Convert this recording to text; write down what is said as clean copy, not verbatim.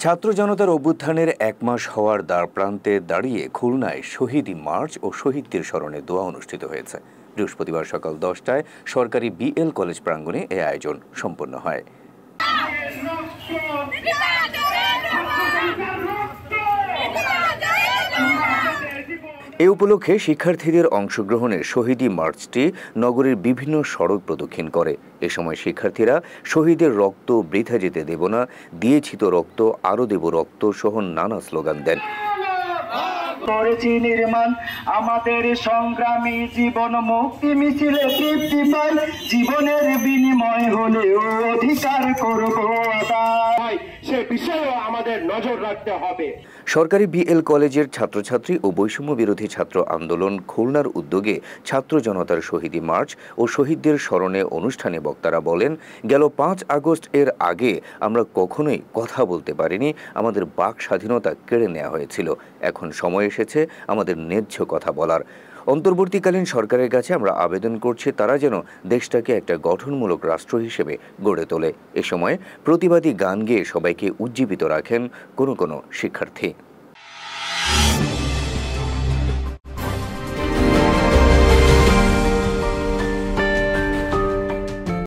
ছাত্র জনতার অভ্যুত্থানের এক মাস হওয়ার দ্বারপ্রান্তে দাঁড়িয়ে খুলনায় শহীদী মার্চ ও শহীদদের স্মরণে দোয়া অনুষ্ঠিত হয়েছে। বৃহস্পতিবার সকাল 10টায় সরকারি বিএল কলেজ প্রাঙ্গণে এ আয়োজন সম্পন্ন হয়। এ উপলক্ষে শিক্ষার্থীদের অংশগ্রহণে শহীদী মার্চটি নগরের বিভিন্ন সড়ক প্রদক্ষিণ করে। এ সময় শিক্ষার্থীরা শহীদের রক্ত বৃথা যেতে দেব না, দিয়েছি তো রক্ত, আরো দেব রক্ত সহ নানা স্লোগান দেন। করেছি নির্মাণ আমাদের সংগ্রামী জীবন, মুক্তি মিছিলে তৃপ্তি পাই, জীবনের বিনিময় হলেও অধিকার করব আদায়, সে বিষয়েও আমাদের নজর রাখতে হবে। সরকারি বিএল কলেজের ছাত্রছাত্রী ও বৈষম্য বিরোধী ছাত্র আন্দোলন খুলনার উদ্যোগে ছাত্র জনতার শহীদী মার্চ ও শহীদদের স্মরণে অনুষ্ঠানে বক্তারা বলেন, গেল 5 আগস্ট এর আগে আমরা কখনোই কথা বলতে পারিনি, আমাদের বাক স্বাধীনতা কেড়ে নেওয়া হয়েছিল। এখন সময় এসেছে আমাদের ন্যায্য কথা বলার। অন্তর্বর্তীকালীন সরকারের কাছে আমরা আবেদন করছি তারা যেন দেশটাকে একটা গঠনমূলক রাষ্ট্র হিসেবে গড়ে তোলে। এ সময় প্রতিবাদী গান গেয়ে সবাইকে উজ্জীবিত রাখেন কোনো শিক্ষার্থী।